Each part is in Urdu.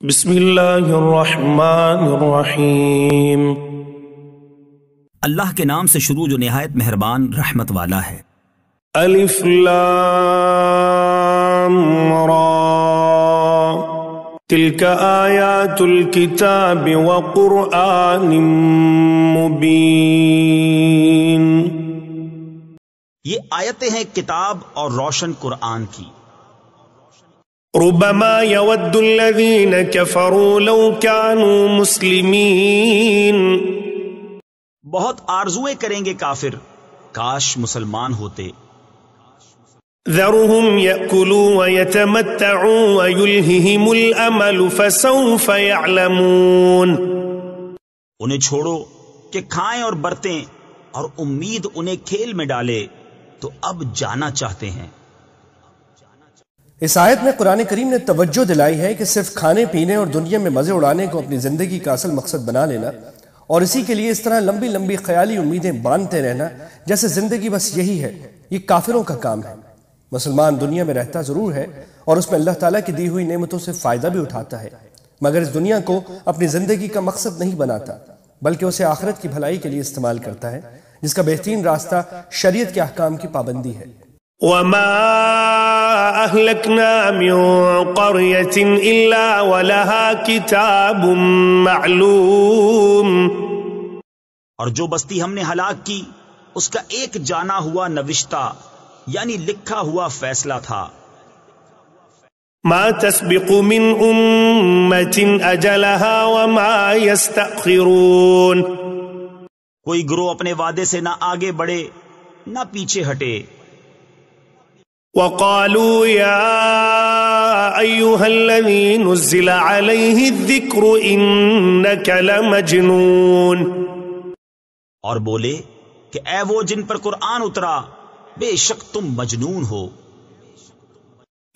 بسم اللہ الرحمن الرحیم۔ اللہ کے نام سے شروع جو نہایت مہربان رحمت والا ہے۔ الف لام را تلک آیات الکتاب وقرآن مبین۔ یہ آیتیں ہیں کتاب اور روشن قرآن کی۔ ربما يود الذين كفروا لو كانوا مسلمين۔ بہت آرزویں کریں گے کافر، کاش مسلمان ہوتے۔ ذرهم يأكلوا ويتمتعوا ويلههم الأمل فسوف يعلمون۔ انہیں چھوڑو کہ کھائیں اور برتیں، اور امید انہیں کھیل میں ڈالے تو اب جانا چاہتے ہیں۔ اس آیت میں قرآن کریم نے توجہ دلائی ہے کہ صرف کھانے پینے اور دنیا میں مزے اڑانے کو اپنی زندگی کا اصل مقصد بنا لینا، اور اسی کے لیے اس طرح لمبی لمبی خیالی امیدیں باندھتے رہنا جیسے زندگی بس یہی ہے، یہ کافروں کا کام ہے۔ مسلمان دنیا میں رہتا ضرور ہے اور اس میں اللہ تعالیٰ کی دی ہوئی نعمتوں سے فائدہ بھی اٹھاتا ہے، مگر اس دنیا کو اپنی زندگی کا مقصد نہیں بناتا، بلکہ اسے آخرت کی بھلائی کے لیے استعمال کرتا ہے، جس کا بہترین راستہ شریعت کے احکام کی پابندی ہے۔ وما أهلكنا من قرية إلا ولها كتاب معلوم۔ اور جو بستی ہم نے ہلاک کی اس کا ایک جانا ہوا نوشتہ یعنی لکھا ہوا فیصلہ تھا۔ ما تسبق من أمة أجلها وما يستأخرون۔ کوئی گروہ اپنے وعدے سے نہ آگے بڑھے نہ پیچھے ہٹے۔ وقالوا يا أيها الذي نزل عليه الذكر إنك لمجنون۔ اور بولے کہ اے وہ جن پر قرآن اترا، بے شک تم مجنون ہو۔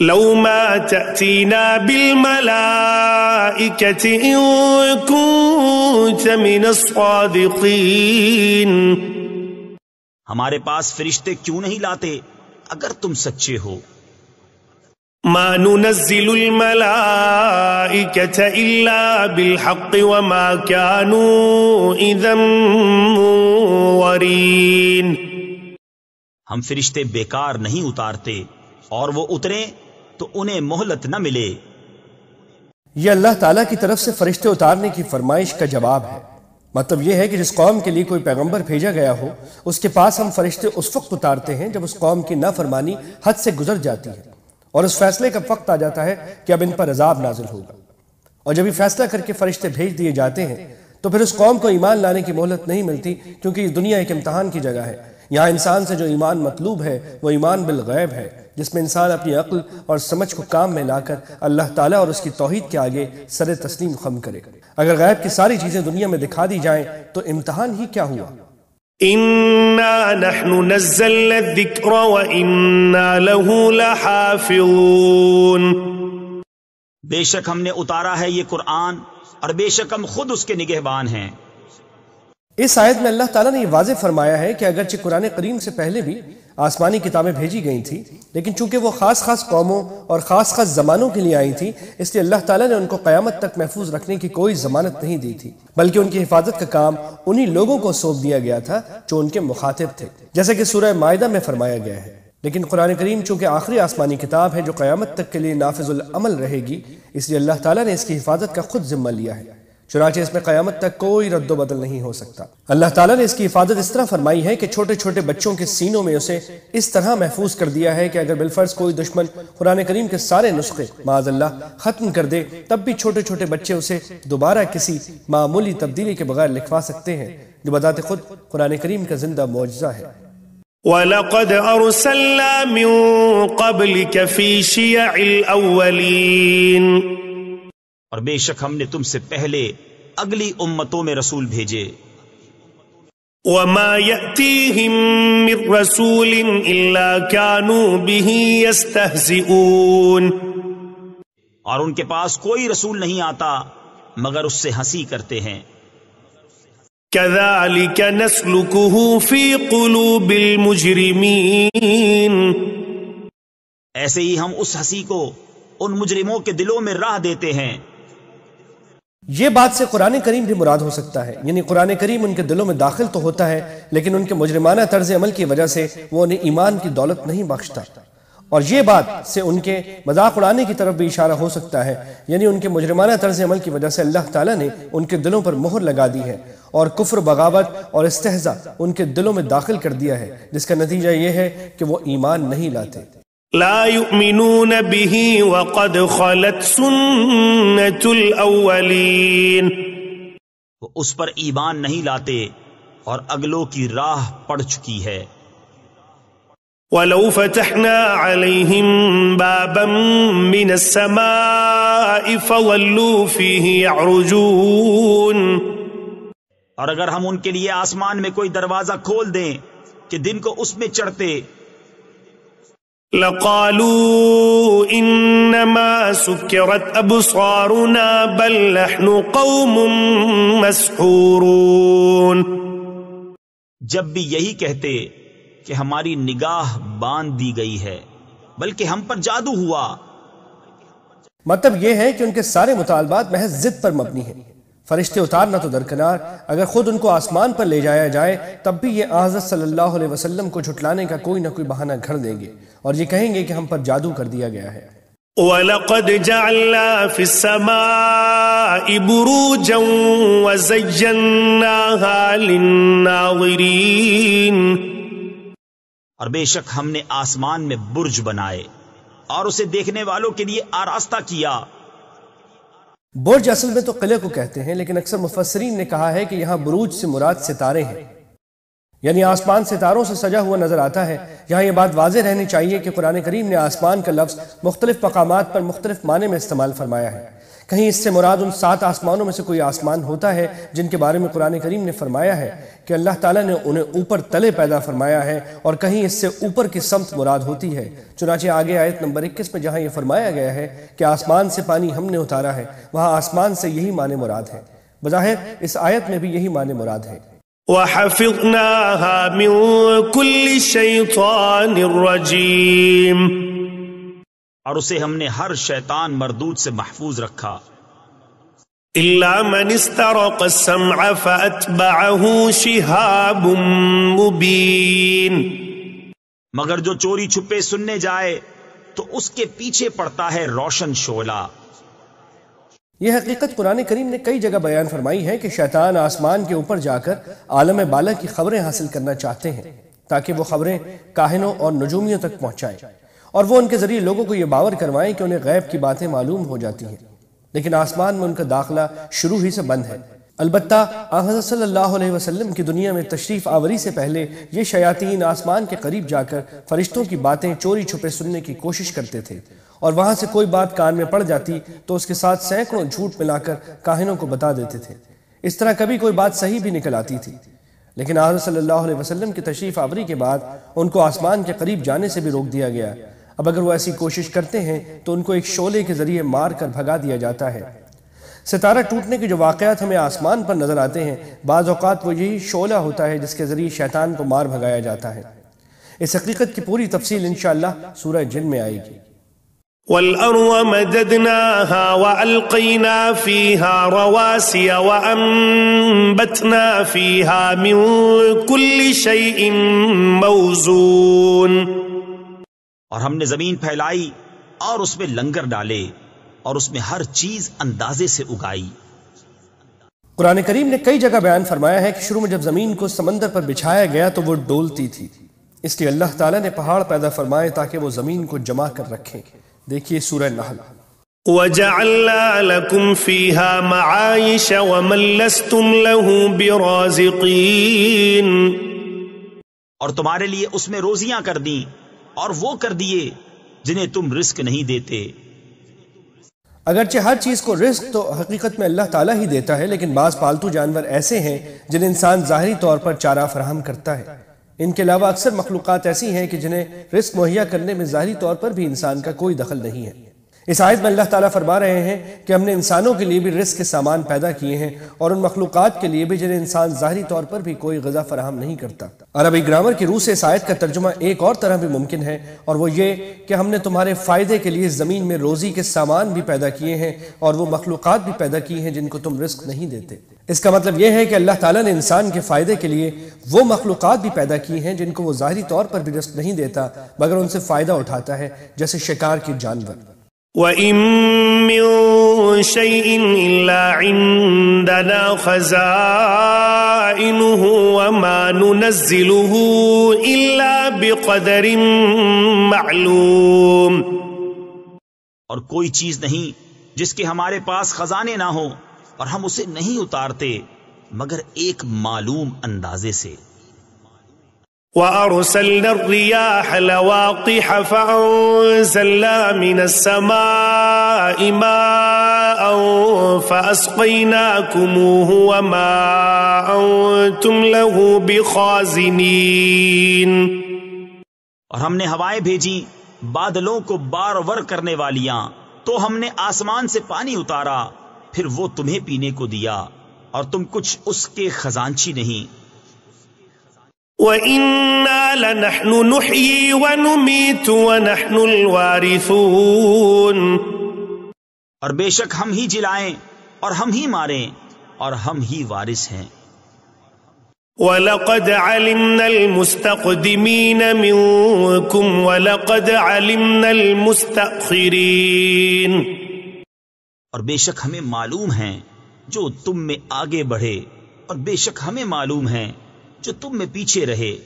لو ما تأتينا بالملائكة إن كنت من الصادقين۔ ہمارے پاس فرشتے کیوں نہیں لاتے اگر تم سچے ہو۔ ما ننزل الملائكة إلا بالحق وما كانوا إذا منظرين۔ ہم فرشتے بیکار نہیں اتارتے، اور وہ اتریں تو انہیں مہلت نہ ملے۔ یہ اللہ تعالیٰ کی طرف سے فرشتے اتارنے کی فرمائش کا جواب ہے۔ مطلب یہ ہے کہ جس قوم کے لیے کوئی پیغمبر بھیجا گیا ہو، اس کے پاس ہم فرشتے اس وقت اتارتے ہیں جب اس قوم کی نافرمانی حد سے گزر جاتی ہے، اور اس فیصلے کا وقت آ جاتا ہے کہ اب ان پر عذاب نازل ہوگا۔ اور جب یہ فیصلہ کر کے فرشتے بھیج دیے جاتے ہیں تو پھر اس قوم کو ایمان لانے کی مہلت نہیں ملتی، کیونکہ یہ دنیا ایک امتحان کی جگہ ہے۔ یہاں انسان سے جو ایمان مطلوب ہے وہ ایمان بالغیب ہے، جس میں انسان اپنی عقل اور سمجھ کو کام میں لا کر اللہ تعالیٰ اور اس کی توحید کے آگے سر تسلیم خم کرے۔ اگر غیب کی ساری چیزیں دنیا میں دکھا دی جائیں تو امتحان ہی کیا ہوا۔ إنا نحن نزلنا الذكر وإنا له لحافظون۔ بے شک ہم نے اتارا ہے یہ قرآن، اور بے شک ہم خود اس کے نگہبان ہیں۔ اس آیت میں اللہ تعالیٰ نے یہ واضح فرمایا ہے کہ اگرچہ قرآن کریم سے پہلے بھی آسمانی کتابیں بھیجی گئی تھیں، لیکن چونکہ وہ خاص خاص قوموں اور خاص خاص زمانوں کے لیے آئی تھیں، اس لیے اللہ تعالیٰ نے ان کو قیامت تک محفوظ رکھنے کی کوئی ضمانت نہیں دی تھی، بلکہ ان کی حفاظت کا کام انہی لوگوں کو سونپ دیا گیا تھا جو ان کے مخاطب تھے، جیسا کہ سورہ مائدہ میں فرمایا گیا ہے۔ لیکن قرآن کریم چونکہ آخری آسمانی کتاب ہے جو قیامت تک کے لیے نافذ العمل رہے گی، اس لیے اللہ تعالیٰ نے اس کی حفاظت کا خود ذمہ لیا ہے، چنانچہ اس میں قیامت تک کوئی رد و بدل نہیں ہو سکتا۔ اللہ تعالیٰ نے اس کی حفاظت اس طرح فرمائی ہے کہ چھوٹے چھوٹے بچوں کے سینوں میں اسے اس طرح محفوظ کر دیا ہے کہ اگر بالفرض کوئی دشمن قرآن کریم کے سارے نسخے معاذ اللہ ختم کر دے، تب بھی چھوٹے چھوٹے بچے اسے دوبارہ کسی معمولی تبدیلی کے بغیر لکھوا سکتے ہیں، جو بذات خود قرآن کریم کا زندہ معجزہ ہے۔ وَلَقَدْ أَرْسَلْنَا مِن قَبْلِكَ فِي شِيَعِ الْأَوَّلِينَ۔ اور بے شک ہم نے تم سے پہلے اگلی امتوں میں رسول بھیجے۔ وَمَا يَأْتِيهِم مِّن رَّسُولٍ إِلَّا كَانُوا بِهِ يَسْتَهْزِئُونَ۔ اور ان کے پاس کوئی رسول نہیں آتا مگر اس سے ہنسی کرتے ہیں۔ كَذَلِكَ نَسْلُكُهُ فِي قُلُوبِ الْمُجْرِمِينَ۔ ایسے ہی ہم اس ہنسی کو ان مجرموں کے دلوں میں راہ دیتے ہیں۔ یہ بات سے قرآن کریم بھی مراد ہو سکتا ہے، یعنی قرآن کریم ان کے دلوں میں داخل تو ہوتا ہے لیکن ان کے مجرمانہ طرز عمل کی وجہ سے وہ انہیں ایمان کی دولت نہیں بخشتا، اور یہ بات سے ان کے مذاق اڑانے کی طرف بھی اشارہ ہو سکتا ہے، یعنی ان کے مجرمانہ طرز عمل کی وجہ سے اللہ تعالیٰ نے ان کے دلوں پر مہر لگا دی ہے اور کفر، بغاوت اور استہزاء ان کے دلوں میں داخل کر دیا ہے، جس کا نتیجہ یہ ہے کہ وہ ایمان نہیں لاتے۔ لا يؤمنون به وقد خلت سنة الأولين، وہ اس پر ایمان نہیں لاتے اور اگلوں کی راہ پڑ چکی ہے۔ ولو فتحنا عليهم بابا من السماء فظلوا فيه يعرجون، اور اگر ہم ان کے لیے آسمان میں کوئی دروازہ کھول دیں کہ دن کو اس میں چڑھتے، لقالوا انما سكرت ابصارنا بل نحن قوم مسحورون، جب بھی یہی کہتے کہ ہماری نگاہ باندھ دی گئی ہے بلکہ ہم پر جادو ہوا۔ مطلب یہ ہے کہ ان کے سارے مطالبات محض ضد پر مبنی ہیں۔ فرشتے اتارنا تو درکنار، اگر خود ان کو آسمان پر لے جایا جائے تب بھی یہ حضرت صلی اللہ علیہ وسلم کو جھٹلانے کا کوئی نہ کوئی بہانہ گھڑ دیں گے اور یہ کہیں گے کہ ہم پر جادو کر دیا گیا ہے۔ وَلَقَدْ جَعَلْنَا فِي السَّمَاءِ بُرُوجًا وَزَيَّنَّاهَا لِلنَّاظِرِينَ، اور بے شک ہم نے آسمان میں برج بنائے اور اسے دیکھنے والوں کے لیے آراستہ کیا۔ برج اصل میں تو قلعے کو کہتے ہیں، لیکن اکثر مفسرین نے کہا ہے کہ یہاں بروج سے مراد ستارے ہیں، یعنی آسمان ستاروں سے سجا ہوا نظر آتا ہے۔ یہاں یہ بات واضح رہنی چاہیے کہ قرآن کریم نے آسمان کا لفظ مختلف مقامات پر مختلف معنی میں استعمال فرمایا ہے۔ کہیں اس سے مراد ان 7 آسمانوں میں سے کوئی آسمان ہوتا ہے جن کے بارے میں قرآن کریم نے فرمایا ہے کہ اللہ تعالیٰ نے انہیں اوپر تلے پیدا فرمایا ہے، اور کہیں اس سے اوپر کی سمت مراد ہوتی ہے۔ چنانچہ آگے آیت نمبر 21 میں جہاں یہ فرمایا گیا ہے کہ آسمان سے پانی ہم نے اتارا ہے، وہاں آسمان سے یہی معنی مراد ہے۔ بظاہر اس آیت میں بھی یہی معنی مراد ہے۔ وَحَفِظْنَاهَا مِن كُلِّ شَيْطَانٍ رَجِيمٍ، اور اسے ہم نے ہر شیطان مردود سے محفوظ رکھا۔ إِلَّا مَنِ اسْتَرَقَ السَّمْعَ فَأَتْبَعَهُ شِهَابٌ مُبِينٌ، مگر جو چوری چھپے سننے جائے تو اس کے پیچھے پڑتا ہے روشن شعلہ۔ یہ حقیقت قرآن کریم نے کئی جگہ بیان فرمائی ہے کہ شیطان آسمان کے اوپر جا کر عالم بالا کی خبریں حاصل کرنا چاہتے ہیں تاکہ وہ خبریں کاہنوں اور نجومیوں تک پہنچائیں، اور وہ ان کے ذریعے لوگوں کو یہ باور کروائیں کہ انہیں غیب کی باتیں معلوم ہو جاتی ہیں، لیکن آسمان میں ان کا داخلہ شروع ہی سے بند ہے۔ البتہ حضرت صلی اللہ علیہ وسلم کی دنیا میں تشریف آوری سے پہلے یہ شیاطین آسمان کے قریب جا کر فرشتوں کی باتیں چوری چھپے سننے کی کوشش کرتے تھے، اور وہاں سے کوئی بات کان میں پڑ جاتی تو اس کے ساتھ سینکڑوں جھوٹ ملا کر کاہنوں کو بتا دیتے تھے۔ اس طرح کبھی کوئی بات صحیح بھی نکل آتی تھی، لیکن حضرت صلی اللہ علیہ وسلم کی تشریف آوری کے بعد ان کو آسمان کے قریب جانے سے بھی روک دیا گیا۔ اب اگر وہ ایسی کوشش کرتے ہیں تو ان کو ایک شعلے کے ذریعے مار کر بھگا دیا جاتا ہے۔ ستارہ ٹوٹنے کے جو واقعات ہمیں آسمان پر نظر آتے ہیں، بعض اوقات وہ یہی شعلہ ہوتا ہے جس کے ذریعے شیطان کو مار بھگایا جاتا ہے۔ اس حقیقت کی پوری تفصیل انشاءاللہ سورہ جن میں آئے گی۔ وَالْأَرْضَ مَدَدْنَاهَا وَأَلْقَيْنَا فِيهَا رَوَاسِيَ وَأَنبَتْنَا فِيهَا مِن كُلِّ شَيْءٍ مَوْزُونٍ، اور ہم نے زمین پھیلائی اور اس میں لنگر ڈالے اور اس میں ہر چیز اندازے سے اگائی۔ قرآن کریم نے کئی جگہ بیان فرمایا ہے کہ شروع میں جب زمین کو سمندر پر بچھایا گیا تو وہ ڈولتی تھی، اس لیے اللہ تعالیٰ نے پہاڑ پیدا فرمائے تاکہ وہ زمین کو جمع کر رکھیں۔ دیکھیے سورہ نحل۔ وَجَعَلْنَا لَكُمْ فِيهَا مَعَائِشَ وَمَن لَّسْتُمْ لَهُ بِرَازِقِينَ، اور تمہارے لیے اس میں روزیاں کر دیں اور وہ کر دیے جنہیں تم رزق نہیں دیتے۔ اگرچہ ہر چیز کو رزق تو حقیقت میں اللہ تعالیٰ ہی دیتا ہے، لیکن بعض پالتو جانور ایسے ہیں جنہیں انسان ظاہری طور پر چارہ فراہم کرتا ہے۔ ان کے علاوہ اکثر مخلوقات ایسی ہیں کہ جنہیں رزق مہیا کرنے میں ظاہری طور پر بھی انسان کا کوئی دخل نہیں ہے۔ اس آیت میں اللہ تعالیٰ فرما رہے ہیں کہ ہم نے انسانوں کے لیے بھی رزق کے سامان پیدا کیے ہیں اور ان مخلوقات کے لیے بھی جنہیں انسان ظاہری طور پر بھی کوئی غذا فراہم نہیں کرتا۔ عربی گرامر کی روح سے اس آیت کا ترجمہ ایک اور طرح بھی ممکن ہے، اور وہ یہ کہ ہم نے تمہارے فائدے کے لیے زمین میں روزی کے سامان بھی پیدا کیے ہیں اور وہ مخلوقات بھی پیدا کی ہیں جن کو تم رزق نہیں دیتے۔ اس کا مطلب یہ ہے کہ اللہ تعالیٰ نے انسان کے فائدے کے لیے وہ مخلوقات بھی پیدا کی ہیں جن کو وہ ظاہری طور پر بھی رزق نہیں دیتا مگر ان سے فائدہ اٹھاتا ہے، جیسے شکار کے جانور۔ وَإِن مِّن شَيْءٍ إِلَّا عِندَنَا خَزَائِنُهُ وَمَا نُنَزِّلُهُ إِلَّا بِقَدَرٍ مَّعْلُومٍ۔ اور کوئی چیز نہیں جس کے ہمارے پاس خزانے نہ ہوں اور ہم اسے نہیں اتارتے مگر ایک معلوم اندازے سے۔ وَأَرْسَلْنَا الرِّيَاحَ لَوَاقِحَ فَأَنزَلْنَا مِنَ السَّمَاءِ مَاءً فَأَسْقَيْنَاكُمُوهُ وَمَا أَنْتُمْ لَهُ بِخَازِنِينَ۔ اور ہم نے ہوائیں بھیجی بادلوں کو بارور کرنے والیاں، تو ہم نے آسمان سے پانی اتارا، پھر وہ تمہیں پینے کو دیا اور تم کچھ اس کے خزانچی نہیں۔ وَإِنَّا لَنَحْنُ نُحْيِي وَنُمِيتُ وَنَحْنُ الْوَارِثُونَ۔ اور بے شک ہم ہی جلائیں اور ہم ہی ماریں اور ہم ہی وارث ہیں۔ وَلَقَدْ عَلِمْنَا الْمُسْتَقْدِمِينَ مِنْكُمْ وَلَقَدْ عَلِمْنَا الْمُسْتَأْخِرِينَ۔ اور بے شک ہمیں معلوم ہیں جو تم میں آگے بڑھے اور بے شک ہمیں معلوم ہیں جو تم میں پیچھے رہے۔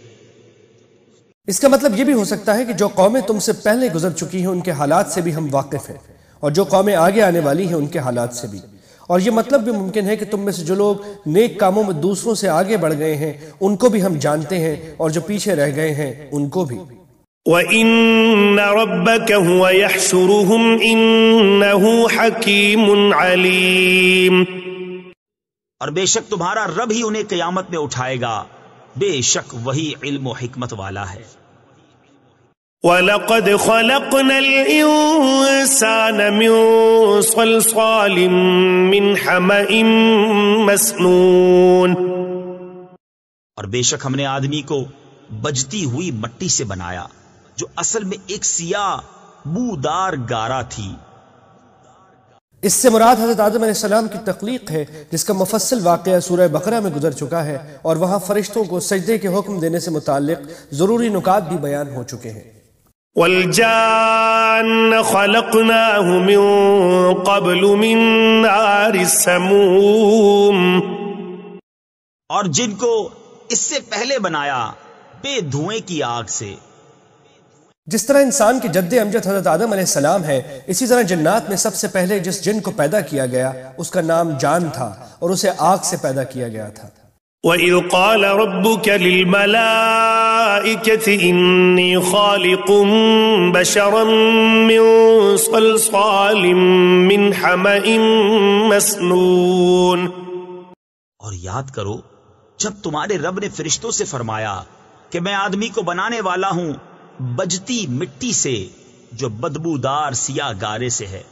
اس کا مطلب یہ بھی ہو سکتا ہے کہ جو قومیں تم سے پہلے گزر چکی ہیں ان کے حالات سے بھی ہم واقف ہیں، اور جو قومیں آگے آنے والی ہیں ان کے حالات سے بھی۔ اور یہ مطلب بھی ممکن ہے کہ تم میں سے جو لوگ نیک کاموں میں دوسروں سے آگے بڑھ گئے ہیں ان کو بھی ہم جانتے ہیں، اور جو پیچھے رہ گئے ہیں ان کو بھی۔ وَإِنَّ رَبَّكَ هُوَ يَحْشُرُهُمْ إِنَّهُ حَكِيمٌ عَلِيمٌ۔ اور بے شک تمہارا رب ہی انہیں قیامت میں اٹھائے گا، بے شک وہی علم و حکمت والا ہے۔ وَلَقَدْ خَلَقْنَا الْإِنسَانَ مِنْ صَلْصَالٍ مِّنْ حَمَإٍ مَسْنُونٍ۔ اور بے شک ہم نے آدمی کو بجتی ہوئی مٹی سے بنایا جو اصل میں ایک سیاہ بودار گارا تھی۔ اس سے مراد حضرت آدم علیہ السلام کی تخلیق ہے، جس کا مفصل واقعہ سورہ بقرہ میں گزر چکا ہے، اور وہاں فرشتوں کو سجدے کے حکم دینے سے متعلق ضروری نکات بھی بیان ہو چکے ہیں۔ وَالْجَانَّ خَلَقْنَاهُ مِن قَبْلُ مِن نَّارِ السَّمُومِ۔ اور جن کو اس سے پہلے بنایا بے دھوئیں کی آگ سے۔ جس طرح انسان کے جد امجد حضرت آدم علیہ السلام ہے، اسی طرح جنات میں سب سے پہلے جس جن کو پیدا کیا گیا اس کا نام جان تھا، اور اسے آگ سے پیدا کیا گیا تھا۔ وَإِذْ قَالَ رَبُّكَ لِلْمَلَائِكَةِ إِنِّي خَالِقٌ بَشَرًا مِّن صَلْصَالٍ مِّنْ حَمَإٍ مَسْنُونٍ۔ اور یاد کرو جب تمہارے رب نے فرشتوں سے فرمایا کہ میں آدمی کو بنانے والا ہوں بجتی مٹی سے جو بدبودار سیاہ گارے سے ہے۔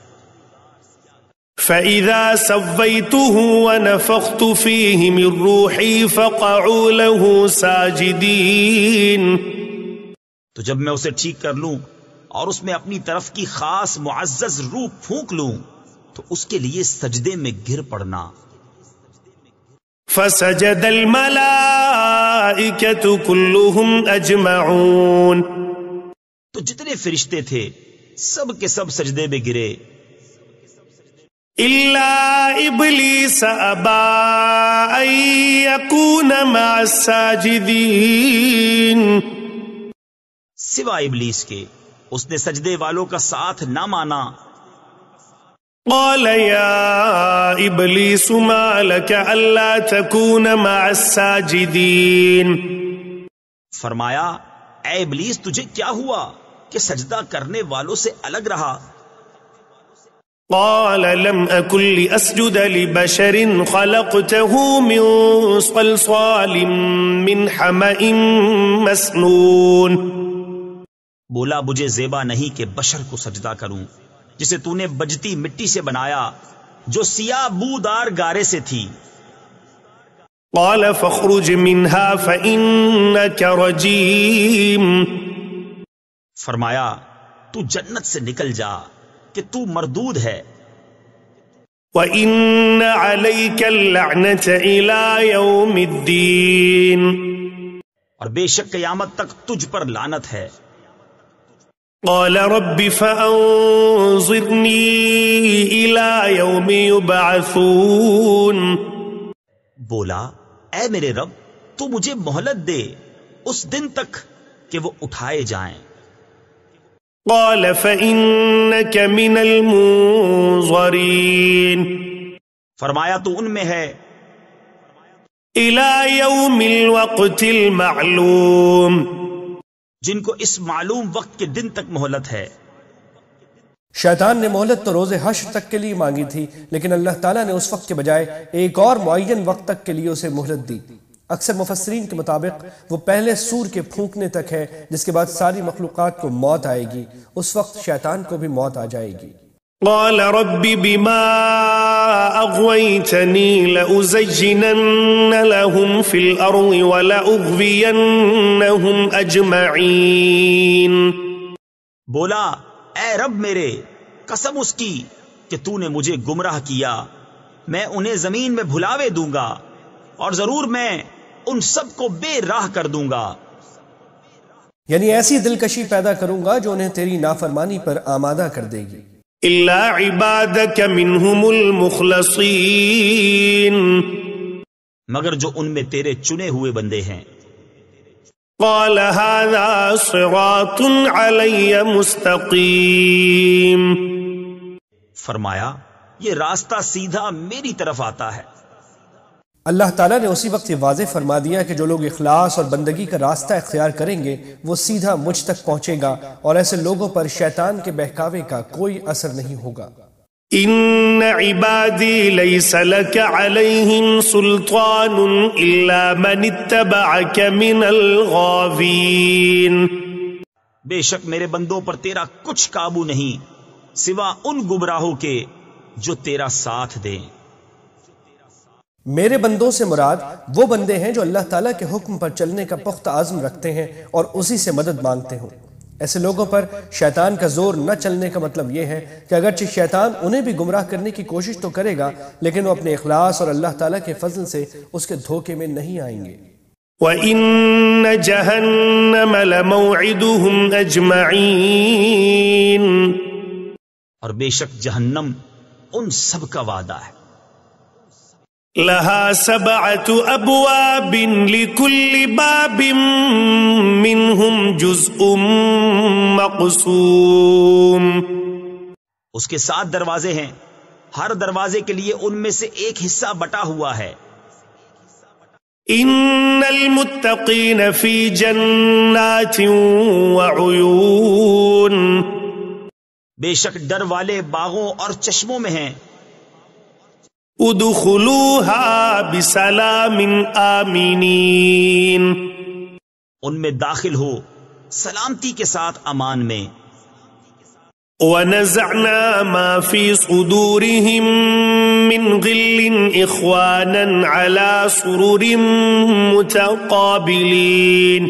فَإِذَا سَوَّيْتُهُ وَنَفَخْتُ فِيهِ مِن رُّوحِي فَقَعُوا لَهُ سَاجِدِينَ۔ تو جب میں اسے ٹھیک کر لوں اور اس میں اپنی طرف کی خاص معزز روح پھونک لوں تو اس کے لیے سجدے میں گر پڑنا۔ فَسَجَدَ الْمَلَائِكَةُ كُلُّهُمْ أَجْمَعُونَ۔ تو جتنے فرشتے تھے سب کے سب سجدے میں گرے، إِلَّا إِبْلِيسَ أَبَى أَن يَكُونَ مَعَ السَّاجِدِينَ۔ سوائے ابلیس کے، اس نے سجدے والوں کا ساتھ نہ مانا۔ قال يا إبليس ما لك ألا تكون مع الساجدين۔ فرمایا اے ابلیس تجھے کیا ہوا کہ سجدہ کرنے والوں سے الگ رہا؟ قال لم أكن لأسجد لبشر خلقته من صلصال من حمأ مسنون۔ بولا مجھے زیبا نہیں کہ بشر کو سجدہ کروں جسے تو نے بجتی مٹی سے بنایا جو سیاہ بودار گارے سے تھی. قال فاخرج منها فإنك رجيم. فرمایا تو جنت سے نکل جا کہ تو مردود ہے. وَإِنَّ عَلَيْكَ اللَّعْنَةَ إِلَى يَوْمِ الدِّينِ. اور بے شک قیامت تک تجھ پر لعنت ہے. قال رب فأنظرني إلى يوم يبعثون. بولا اے میرے رب تو مجھے مہلت دے اس دن تک کہ وہ اٹھائے جائیں. قال فإنك من المنظرين. فرمایا تو ان میں ہے إلى يوم الوقت المعلوم. جن کو اس معلوم وقت کے دن تک مہلت ہے. شیطان نے مہلت تو روز حشر تک کے لیے مانگی تھی، لیکن اللہ تعالیٰ نے اس وقت کے بجائے ایک اور معین وقت تک کے لیے اسے مہلت دی. اکثر مفسرین کے مطابق وہ پہلے سور کے پھونکنے تک ہے، جس کے بعد ساری مخلوقات کو موت آئے گی. اس وقت شیطان کو بھی موت آ جائے گی. قال رب بما أغويتني لأزينن لهم في الأرض ولأغوينهم أجمعين. بولا اے رب میرے قسم اس کی کہ تو نے مجھے گمراہ کیا، میں انہیں زمین میں بھلاوے دوں گا اور ضرور میں ان سب کو بے راہ کر دوں گا. یعنی ایسی دلکشی پیدا کروں گا جو انہیں تیری نافرمانی پر آمادہ کر دے گی. إلا عبادك منهم المخلصين. مگر جو ان میں تیرے چنے ہوئے بندے ہیں. قال هذا صراط علي مستقيم. فرمایا یہ راستہ سیدھا میری طرف آتا ہے. اللہ تعالیٰ نے اسی وقت یہ واضح فرما دیا کہ جو لوگ اخلاص اور بندگی کا راستہ اختیار کریں گے وہ سیدھا مجھ تک پہنچے گا، اور ایسے لوگوں پر شیطان کے بہکاوے کا کوئی اثر نہیں ہوگا. ان عبادی لیس لک علیہم سلطان الا من اتبعک من الغاوین. بے شک میرے بندوں پر تیرا کچھ قابو نہیں سوا ان گمراہوں کے جو تیرا ساتھ دیں. میرے بندوں سے مراد وہ بندے ہیں جو اللہ تعالیٰ کے حکم پر چلنے کا پختہ عزم رکھتے ہیں اور اسی سے مدد مانگتے ہوں. ایسے لوگوں پر شیطان کا زور نہ چلنے کا مطلب یہ ہے کہ اگرچہ شیطان انہیں بھی گمراہ کرنے کی کوشش تو کرے گا، لیکن وہ اپنے اخلاص اور اللہ تعالیٰ کے فضل سے اس کے دھوکے میں نہیں آئیں گے. وَإِنَّ جَهَنَّمَ لَمَوْعِدُهُمْ أَجْمَعِينَ. اور بے شک جہنم ان سب کا وعدہ ہے. لها 7 أبواب لكل باب منهم جزء مقسوم. اس کے 7 دروازے ہیں، ہر دروازے کے لیے ان میں سے ایک حصہ بٹا ہوا ہے. ان المتقین فی جنات وعیون. بے شک ڈر والے باغوں اور چشموں میں ہیں. ادخلوها بسلام آمینین. ان میں داخل ہو سلامتی کے ساتھ امان میں. ونزعنا ما في صدورهم من غل اخوانا على سرر متقابلین.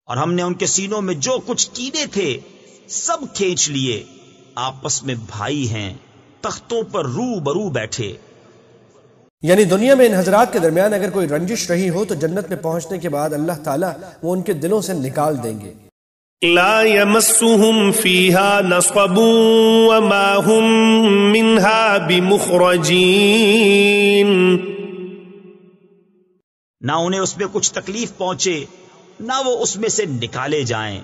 اور ہم نے ان کے سینوں میں جو کچھ کینے تھے سب کھینچ لیے، آپس میں بھائی ہیں، تختوں پر رو برو بیٹھے. یعنی دنیا میں ان حضرات کے درمیان اگر کوئی رنجش رہی ہو تو جنت میں پہنچنے کے بعد اللہ تعالیٰ وہ ان کے دلوں سے نکال دیں گے. لا يمسهم فيها نصب وما هم منها بمخرجين. نہ انہیں اس میں کچھ تکلیف پہنچے نہ وہ اس میں سے نکالے جائیں.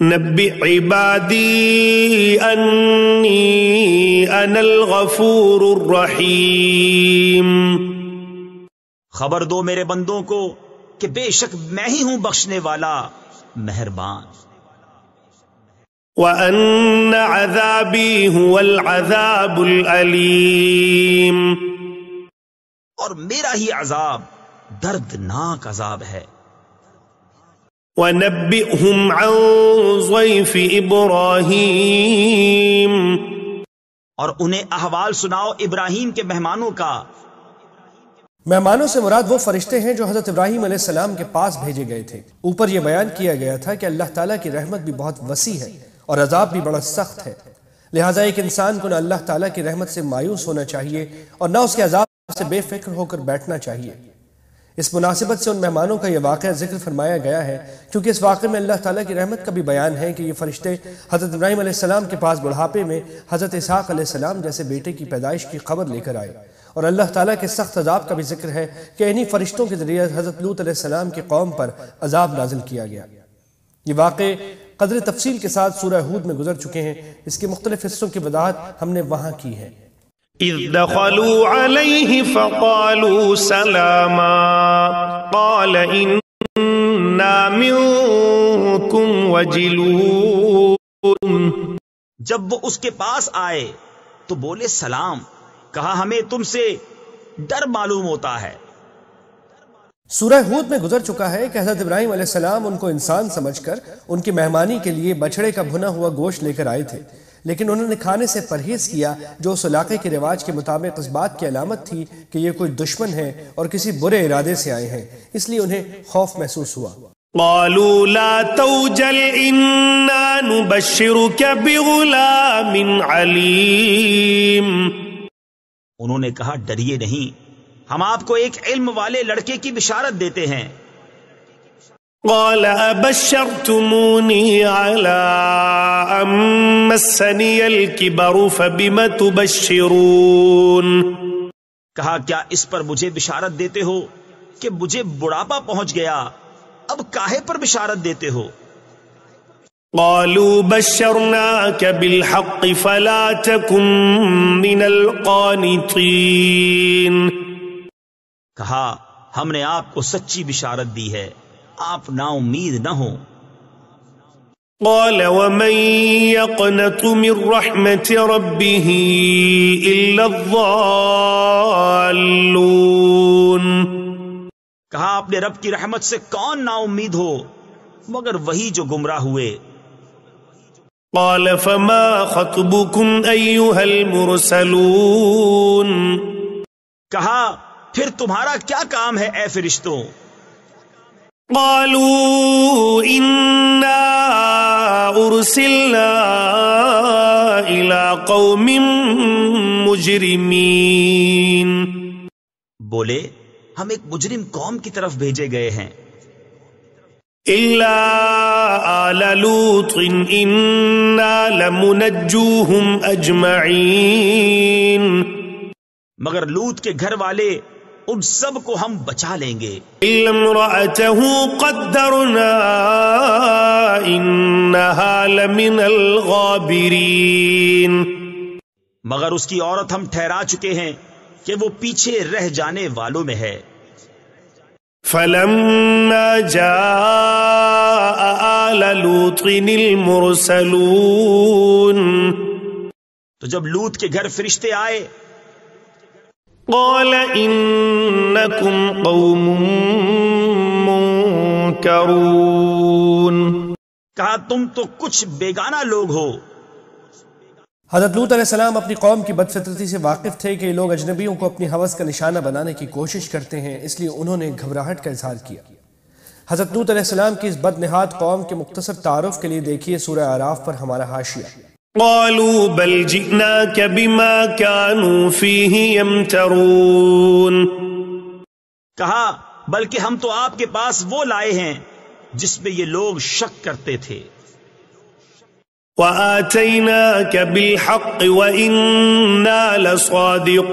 نبئ عبادی انی انا الغفور الرحیم. خبر دو میرے بندوں کو کہ بے شک میں ہی ہوں بخشنے والا مہربان. وَأَنَّ عَذَابِي هُوَ الْعَذَابُ الْأَلِيمُ. اور میرا ہی عذاب دردناک عذاب ہے. وَنَبِّئْهُمْ عَنْ ضَيْفِ إِبْرَاهِيمَ اور انہیں احوال سناؤ ابراہیم کے مہمانوں کا۔ مہمانوں سے مراد وہ فرشتے ہیں جو حضرت ابراہیم علیہ السلام کے پاس بھیجے گئے تھے۔ اوپر یہ بیان کیا گیا تھا کہ اللہ تعالیٰ کی رحمت بھی بہت وسیع ہے اور عذاب بھی بڑا سخت ہے، لہٰذا ایک انسان کو نہ اللہ تعالیٰ کی رحمت سے مایوس ہونا چاہیے اور نہ اس کے عذاب سے بے فکر ہو کر بیٹھنا چاہیے۔ اس مناسبت سے ان مہمانوں کا یہ واقعہ ذکر فرمایا گیا ہے کیونکہ اس واقعے میں اللہ تعالیٰ کی رحمت کا بھی بیان ہے کہ یہ فرشتے حضرت ابراہیم علیہ السلام کے پاس بڑھاپے میں حضرت اسحاق علیہ السلام جیسے بیٹے کی پیدائش کی خبر لے کر آئے، اور اللہ تعالیٰ کے سخت عذاب کا بھی ذکر ہے کہ انہی فرشتوں کے ذریعے حضرت لوط علیہ السلام کی قوم پر عذاب نازل کیا گیا۔ یہ واقعے قدر تفصیل کے ساتھ سورہ ہود میں گزر چکے ہیں، اس کے مختلف حصوں کی وضاحت ہم نے وہاں کی ہے۔ اذ دخلوا عليه فقالوا سلاما قال انا منكم وجلون، جب وہ اس کے پاس آئے تو بولے سلام، کہا ہمیں تم سے ڈر معلوم ہوتا ہے۔ سورہ ہود میں گزر چکا ہے کہ حضرت ابراہیم علیہ السلام ان کو انسان سمجھ کر ان کی مہمانی کے لیے بچڑے کا بھنا ہوا گوشت لے کر آئے تھے، لیکن انہوں نے کھانے سے پرہیز کیا جو اس علاقے کے رواج کے مطابق اس بات کی علامت تھی کہ یہ کوئی دشمن ہے اور کسی برے ارادے سے آئے ہیں، اس لیے انہیں خوف محسوس ہوا۔ قالوا لا توجل انا نبشرك بغلام علیم، انہوں نے کہا ڈریے نہیں، ہم آپ کو ایک علم والے لڑکے کی بشارت دیتے ہیں۔ قال ابشرتموني على ان مسني الكبر فبم تبشرون، کہا کیا اس پر مجھے بشارت دیتے ہو کہ مجھے بڑھاپا پہنچ گیا، اب کاہے پر بشارت دیتے ہو؟ قالوا بشرناك بالحق فلا تكن من القانطين، کہا ہم نے آپ کو سچی بشارت دی ہے، آپ نا امید نہ ہوں۔ قال ومن يقنط من رحمة ربه إلا الضالون، کہا اپنے رب کی رحمت سے کون نا امید ہو مگر وہی جو گمراہ ہوئے۔ قال فما خطبكم أيها المرسلون، کہا پھر تمہارا کیا کام ہے اے فرشتوں؟ قالوا إنا أرسلنا إلى قوم مجرمين، بولے ہم ایک مجرم قوم کی طرف بھیجے گئے ہیں۔ إلا آل لوط إنا لمنجوهم أجمعين، مگر لوط کے گھر والے ان سب کو ہم بچا لیں گے۔ إلا امرأته قدرنا إنها لمن الغابرين، مگر اس کی عورت ہم ٹھہرا چکے ہیں کہ وہ پیچھے رہ جانے والوں میں ہے۔ فلما جاء آل لوط المرسلون، تو جب لوط کے گھر فرشتے آئے قال إنكم قوم منكرون، کہا تم تو کچھ بیگانہ لوگ ہو۔ حضرت لوط علیہ السلام اپنی قوم کی بدفطرتی سے واقف تھے کہ یہ لوگ اجنبیوں کو اپنی ہوس کا نشانہ بنانے کی کوشش کرتے ہیں، اس لیے انہوں نے گھبراہٹ کا اظہار کیا۔ حضرت لوط علیہ السلام کی اس بدنہاد قوم کے مختصر تعارف کے لیے دیکھیے سورہ اعراف پر ہمارا حاشیہ۔ قالوا بل جئناك بما كانوا فيه يمترون، کہا بلکہ ہم تو آپ کے پاس وہ لائے ہیں جس میں یہ لوگ شک کرتے تھے۔ وآتيناك بالحق وإنا لصادقون،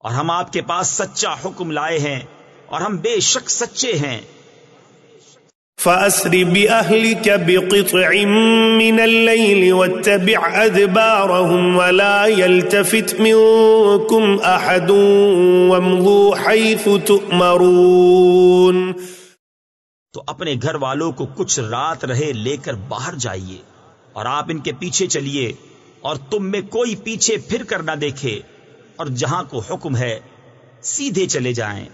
اور ہم آپ کے پاس سچا حکم لائے ہیں اور ہم بے شک سچے ہیں۔ فأسر بأهلك بقطع من الليل واتبع أدبارهم ولا يلتفت منكم أحد وامضوا حيث تؤمرون، تو اپنے گھر والوں کو کچھ رات رہے لے کر باہر جائیے اور آپ ان کے پیچھے چلیے اور تم میں کوئی پیچھے پھر کر نہ دیکھے، اور جہاں کو حکم ہے سیدھے چلے جائیں۔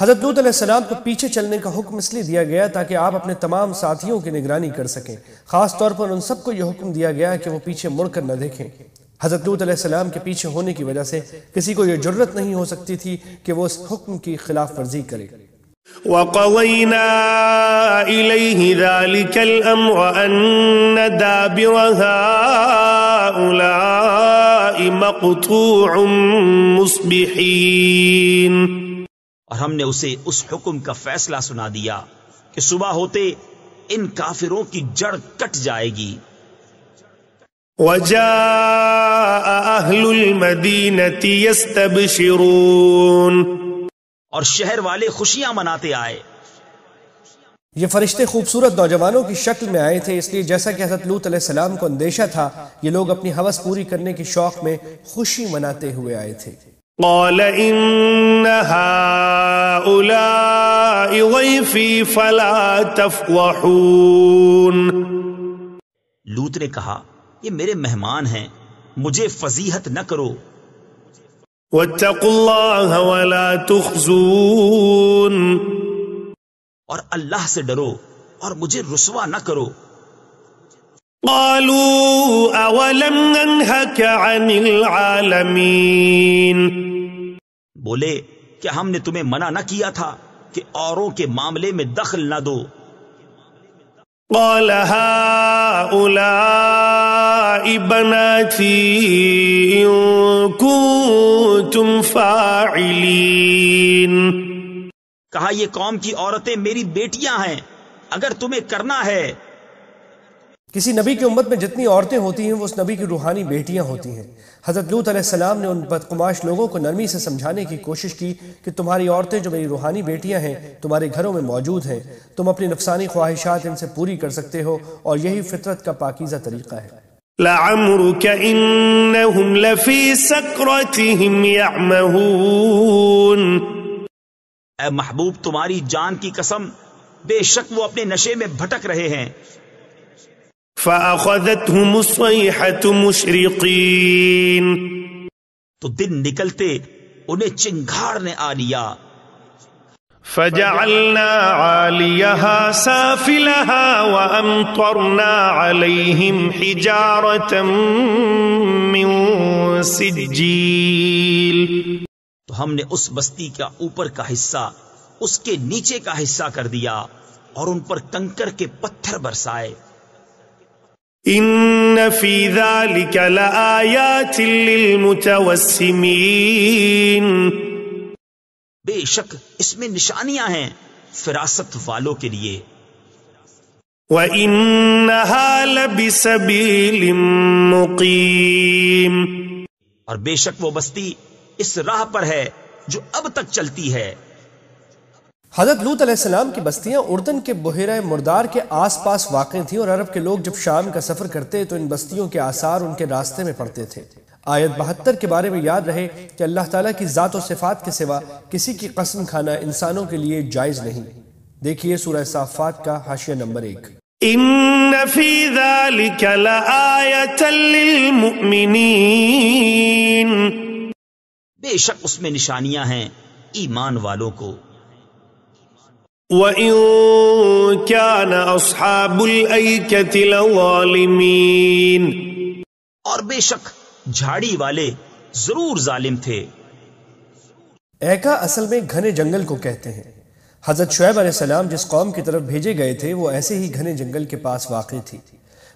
حضرت لوط علیہ السلام کو پیچھے چلنے کا حکم اس لیے دیا گیا تاکہ آپ اپنے تمام ساتھیوں کی نگرانی کر سکیں۔ خاص طور پر ان سب کو یہ حکم دیا گیا کہ وہ پیچھے مڑ کر نہ دیکھیں۔ حضرت لوط علیہ السلام کے پیچھے ہونے کی وجہ سے کسی کو یہ جرت نہیں ہو سکتی تھی کہ وہ اس حکم کی خلاف ورزی کرے۔ وَقَضَيْنَا إِلَيْهِ ذَلِكَ الْأَمْرَ أَنَّ دَابِرَ هَٰؤُلَاءِ مَقْطُوعٌ مُصْبِحِينَ۔ اور ہم نے اسے اس حکم کا فیصلہ سنا دیا کہ صبح ہوتے ان کافروں کی جڑ کٹ جائے گی۔ وَجَاءَ أَهْلُ الْمَدِينَةِ يَسْتَبْشِرُونَ۔ اور شہر والے خوشیاں مناتے آئے۔ یہ فرشتے خوبصورت نوجوانوں کی شکل میں آئے تھے، اس لیے جیسا کہ حضرت لوط علیہ السلام کو اندیشہ تھا، یہ لوگ اپنی ہوس پوری کرنے کے شوق میں خوشی مناتے ہوئے آئے تھے۔ قال إن هؤلاء ضيفي فلا تفضحون۔ لوط نے کہا یہ میرے مہمان ہیں، مجھے فضیحت نہ کرو۔ واتقوا الله ولا تخزون۔ اور اللہ سے ڈرو اور مجھے رسوا نہ کرو۔ قالوا اولم ننهك عن العالمين۔ بولے کیا ہم نے تمہیں منع نہ کیا تھا کہ اوروں کے معاملے میں دخل نہ دو؟ قال هؤلاء بناتي إن كنتم فاعلين۔ کہا یہ قوم کی عورتیں میری بیٹیاں ہیں اگر تمہیں کرنا ہے۔ کسی نبی کی امت میں جتنی عورتیں ہوتی ہیں وہ اس نبی کی روحانی بیٹیاں ہوتی ہیں۔ حضرت لوط علیہ السلام نے ان بدقماش لوگوں کو نرمی سے سمجھانے کی کوشش کی کہ تمہاری عورتیں جو میری روحانی بیٹیاں ہیں تمہارے گھروں میں موجود ہیں، تم اپنی نفسانی خواہشات ان سے پوری کر سکتے ہو اور یہی فطرت کا پاکیزہ طریقہ ہے۔ لعمرك إنهم لفي سكرتهم يعمهون۔ اے محبوب تمہاری جان کی قسم بے شک وہ اپنے نشے میں بھٹک رہے ہیں۔ فأخذتهم الصيحة مشرقين۔ تو دن نکلتے انہیں چنگھاڑ نے آ لیا۔ فجعلنا عاليها سافلها وأمطرنا عليهم حجارة من سجيل۔ تو ہم نے اس بستی کا اوپر کا حصہ اس کے نیچے کا حصہ کر دیا اور ان پر کنکر کے پتھر برسائے۔ ان في ذلك لآيات للمتوسمين۔ بے شک اس میں نشانیاں ہیں فراست والوں کے لیے۔ وإنها لبسبيل مقيم۔ اور بے شک وہ بستی اس راہ پر ہے جو اب تک چلتی ہے۔ حضرت لوط علیہ السلام کی بستیاں اردن کے بحیرہ مردار کے آس پاس واقع تھیں، اور عرب کے لوگ جب شام کا سفر کرتے تو ان بستیوں کے آثار ان کے راستے میں پڑتے تھے۔ آیت 72 کے بارے میں یاد رہے کہ اللہ تعالیٰ کی ذات و صفات کے سوا کسی کی قسم کھانا انسانوں کے لیے جائز نہیں۔ دیکھیے سورہ صافات کا حاشیہ نمبر 1۔ ان في ذلك لآية للمؤمنين۔ بے شک اس میں نشانیاں ہیں ایمان والوں کو۔ وَإِن كَانَ أَصْحَابُ الْأَيْكَةِ لَظَالِمِينَ۔ اور بے شک جھاڑی والے ضرور ظالم تھے۔ ایکا اصل میں گھنے جنگل کو کہتے ہیں۔ حضرت شعیب علیہ السلام جس قوم کی طرف بھیجے گئے تھے وہ ایسے ہی گھنے جنگل کے پاس واقع تھی۔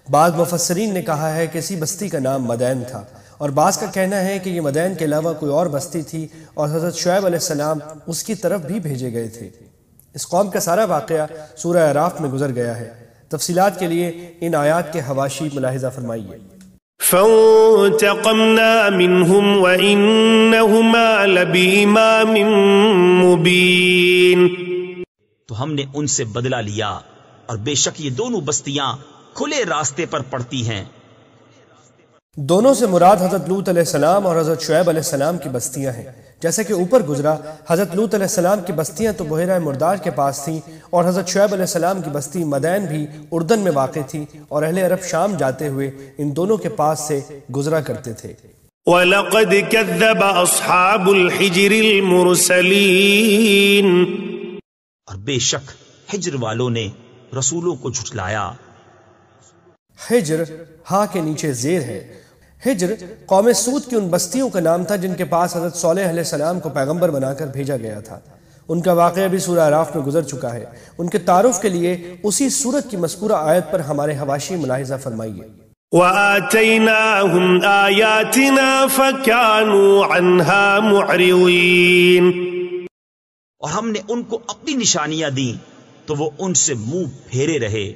بعض مفسرین نے کہا ہے کہ اسی بستی کا نام مدین تھا، اور بعض کا کہنا ہے کہ یہ مدین کے علاوہ کوئی اور بستی تھی اور حضرت شعیب علیہ السلام اس کی طرف بھی بھیجے گئے تھے۔ اس قوم کا سارا واقعہ سورہ اعراف میں گزر گیا ہے۔ تفصیلات کے لیے ان آیات کے حواشی ملاحظہ فرمائیے۔ فانتقمنا منهم وإنهما لبإمام مبين۔ تو ہم نے ان سے بدلہ لیا اور بے شک یہ دونوں بستیاں کھلے راستے پر پڑتی ہیں۔ دونوں سے مراد حضرت لوط علیہ السلام اور حضرت شعیب علیہ السلام کی بستیاں ہیں۔ جیسے کہ اوپر گزرا، حضرت لوط علیہ السلام کی بستیاں تو بحیرہ مردار کے پاس تھیں، اور حضرت شعیب علیہ السلام کی بستی مدین بھی اردن میں واقع تھی، اور اہل عرب شام جاتے ہوئے ان دونوں کے پاس سے گزرا کرتے تھے۔ وَلَقَدْ كَذَّبَ أَصْحَابُ الْحِجْرِ الْمُرْسَلِينَ، اور بے شک ہجر والوں نے رسولوں کو جھٹلایا۔ ہجر ہا کے نیچے زیر ہے۔ ہجر قوم سود کی ان بستیوں کا نام تھا جن کے پاس حضرت صالح علیہ السلام کو پیغمبر بنا کر بھیجا گیا تھا۔ ان کا واقعہ بھی سورہ اعراف میں گزر چکا ہے۔ ان کے تعارف کے لیے اسی سورت کی مذکورہ آیت پر ہمارے حواشی ملاحظہ فرمائیے۔ وَآتَيْنَاهُمْ آيَاتِنَا فَكَانُوا عَنْهَا مُعْرِضِينَ، اور ہم نے ان کو اپنی نشانیاں دیں تو وہ ان سے منہ پھیرے رہے۔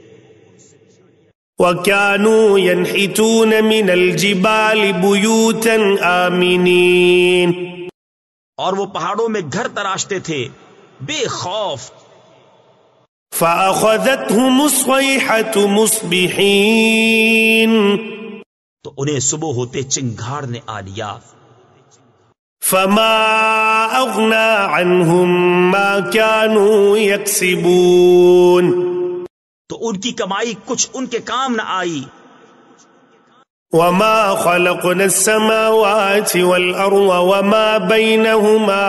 وَكَانُوا يَنْحِتُونَ مِنَ الْجِبَالِ بُيُوتًا آمِنِينَ، اور وہ پہاڑوں میں گھر تراشتے تھے بے خوف۔ فَأَخَذَتْهُمُ الصَّيْحَةُ مُصْبِحِينَ، تو انہیں صبح ہوتے چنگھاڑ نے آ لیا۔ فَمَا أَغْنَى عَنْهُمْ مَا كَانُوا يَكْسِبُونَ، تو ان کی کمائی کچھ ان کے کام نہ آئی۔ وَمَا خَلَقْنَا السَّمَاوَاتِ وَالْأَرْضَ وَمَا بَيْنَهُمَا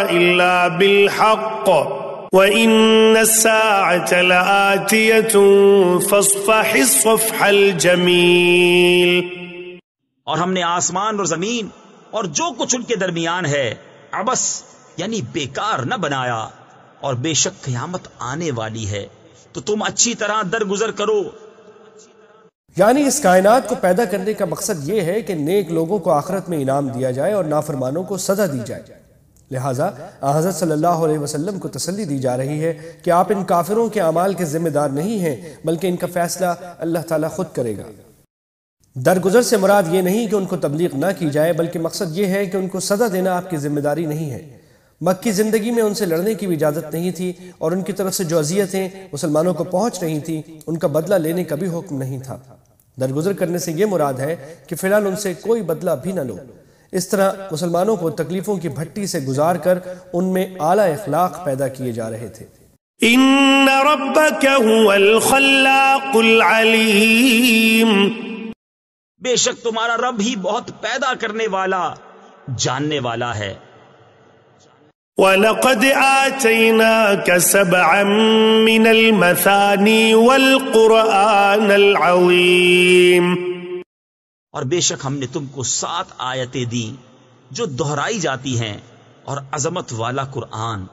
إِلَّا بِالْحَقِّ وَإِنَّ السَّاعَةَ لَآتِيَةٌ فَاصْفَحِ الصَّفْحَ الْجَمِيلَ، اور ہم نے آسمان اور زمین اور جو کچھ ان کے درمیان ہے عبث یعنی بیکار نہ بنایا، اور بے شک قیامت آنے والی ہے تو تم اچھی طرح درگزر کرو۔ یعنی اس کائنات کو پیدا کرنے کا مقصد یہ ہے کہ نیک لوگوں کو آخرت میں انعام دیا جائے اور نافرمانوں کو سزا دی جائے۔ لہٰذا حضرت صلی اللہ علیہ وسلم کو تسلی دی جا رہی ہے کہ آپ ان کافروں کے اعمال کے ذمہ دار نہیں ہیں، بلکہ ان کا فیصلہ اللہ تعالیٰ خود کرے گا۔ درگزر سے مراد یہ نہیں کہ ان کو تبلیغ نہ کی جائے، بلکہ مقصد یہ ہے کہ ان کو سزا دینا آپ کی ذمہ داری نہیں ہے۔ مکی زندگی میں ان سے لڑنے کی بھی اجازت نہیں تھی، اور ان کی طرف سے جو اذیتیں مسلمانوں کو پہنچ رہی تھیں ان کا بدلہ لینے کا بھی حکم نہیں تھا۔ درگزر کرنے سے یہ مراد ہے کہ فی الحال ان سے کوئی بدلہ بھی نہ لو۔ اس طرح مسلمانوں کو تکلیفوں کی بھٹی سے گزار کر ان میں اعلیٰ اخلاق پیدا کیے جا رہے تھے۔ إِنَّ رَبَّكَ هُوَ الْخَلَّاقُ الْعَلِيمُ، بے شک تمہارا رب ہی بہت پیدا کرنے والا جاننے والا ہے۔ وَلَقَدْ آتَيْنَاكَ سَبْعًا مِّنَ الْمَثَانِي وَالْقُرْآنَ الْعَظِيمَ، اور بے شک ہم نے تم کو 7 آیتیں دیں جو دہرائی جاتی ہیں، اور عظمت والا قرآن۔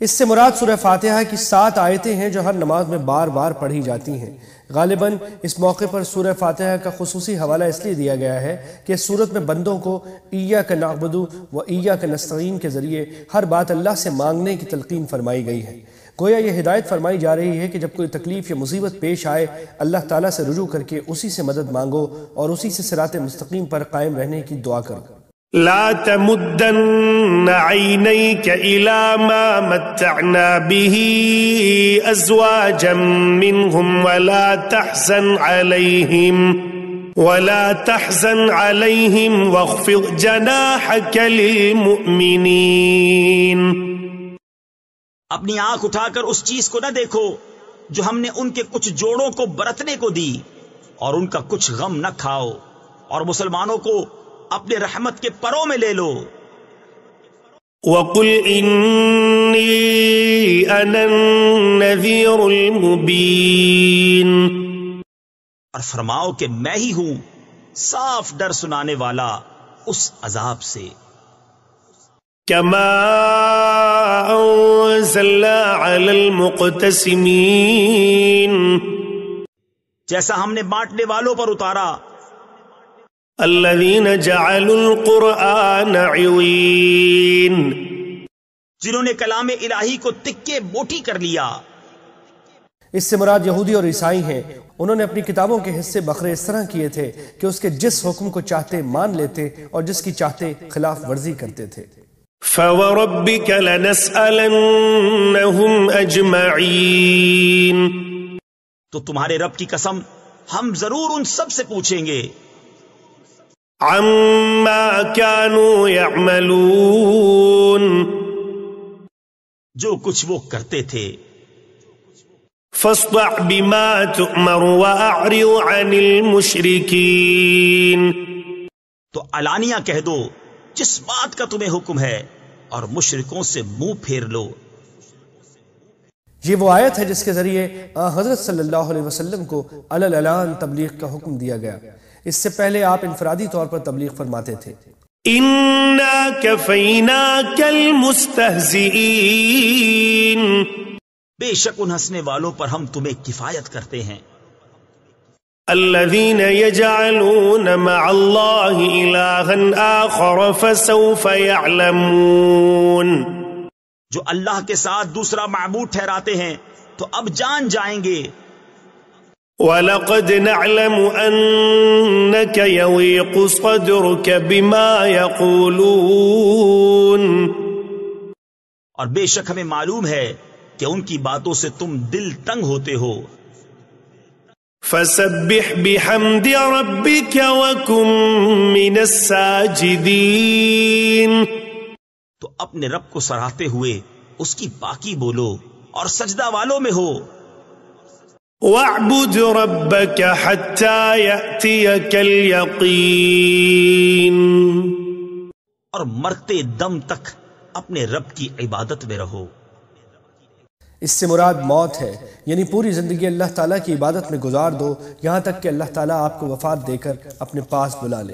اس سے مراد سورہ فاتحہ کی 7 آیتیں ہیں جو ہر نماز میں بار بار پڑھی جاتی ہیں۔ غالباً اس موقع پر سورہ فاتحہ کا خصوصی حوالہ اس لیے دیا گیا ہے کہ اس سورت میں بندوں کو ایاک نعبد و ایاک نستعین کے ذریعے ہر بات اللہ سے مانگنے کی تلقین فرمائی گئی ہے۔ گویا یہ ہدایت فرمائی جا رہی ہے کہ جب کوئی تکلیف یا مصیبت پیش آئے اللہ تعالیٰ سے رجوع کر کے اسی سے مدد مانگو اور اسی سے صراط مستقیم پر قائم رہنے کی دعا کرو۔ لا تمدن عينيك إلى ما متعنا به أزواجا منهم ولا تحزن عليهم واخفض جناحك للمؤمنين، اپنی آنکھ اٹھا کر اس چیز کو نہ دیکھو جو ہم نے ان کے کچھ جوڑوں کو برتنے کو دی، اور ان کا کچھ غم نہ کھاؤ، اور مسلمانوں کو اپنے رحمت کے پروں میں لے لو۔ وَقُلْ إِنِّي أَنَا النَّذِيرُ الْمُبِينُ، اور فرماؤ کہ میں ہی ہوں صاف ڈر سنانے والا اس عذاب سے۔ كَمَا أَنزَلْنَا عَلَى الْمُقْتَسِمِينَ، جیسا ہم نے بانٹنے والوں پر اتارا، الذين جعلوا القرآن عوين، جنہوں نے کلام الہی کو تکے بوٹی کر لیا۔ اس سے مراد یہودی اور عیسائی ہیں۔ انہوں نے اپنی کتابوں کے حصے بکھرے اس طرح کیے تھے کہ اس کے جس حکم کو چاہتے مان لیتے اور جس کی چاہتے خلاف ورزی کرتے تھے۔ فَوَرَبِّكَ لَنَسْأَلَنَّهُمْ أَجْمَعِينَ، تو تمہارے رب کی قسم ہم ضرور ان سب سے پوچھیں گے عَمَّا كَانُوا يَعْمَلُونَ، جو کچھ وہ کرتے تھے۔ فاصدع بما تؤمر وأعرض عن المشركين. تو علانیہ کہہ دو جس بات کا تمہیں حکم ہے اور مشرکوں سے منہ پھیر لو. یہ وہ آیت ہے جس کے ذریعے حضرت صلی اللہ علیہ وسلم کو علی الاعلان تبلیغ کا حکم دیا گیا. اس سے پہلے آپ انفرادی طور پر تبلیغ فرماتے تھے. اِنَّا كَفَيْنَاكَ الْمُسْتَهْزِئِينَ. بے شک ان ہنسنے والوں پر ہم تمہیں کفایت کرتے ہیں. الذين يجعلون مع الله إلها آخر فسوف يعلمون. جو اللہ کے ساتھ دوسرا معبود ٹھہراتے ہیں تو اب جان جائیں گے. وَلَقَدْ نَعْلَمُ أَنَّكَ يَضِيقُ صَدْرُكَ بِمَا يَقُولُونَ. اور بے شک ہمیں معلوم ہے کہ ان کی باتوں سے تم دل تنگ ہوتے ہو. فَسَبِّحْ بِحَمْدِ رَبِّكَ وَكُن مِّنَ السَّاجِدِينَ. تو اپنے رب کو سراہتے ہوئے اس کی پاکی بولو اور سجدہ والوں میں ہو. وَاعْبُدْ رَبَّكَ حَتَّى يَأْتِيَكَ الْيَقِينُ. اور مرتے دم تک اپنے رب کی عبادت میں رہو. اس سے مراد موت ہے، یعنی پوری زندگی اللہ تعالیٰ کی عبادت میں گزار دو یہاں تک کہ اللہ تعالیٰ آپ کو وفات دے کر اپنے پاس بلا لے.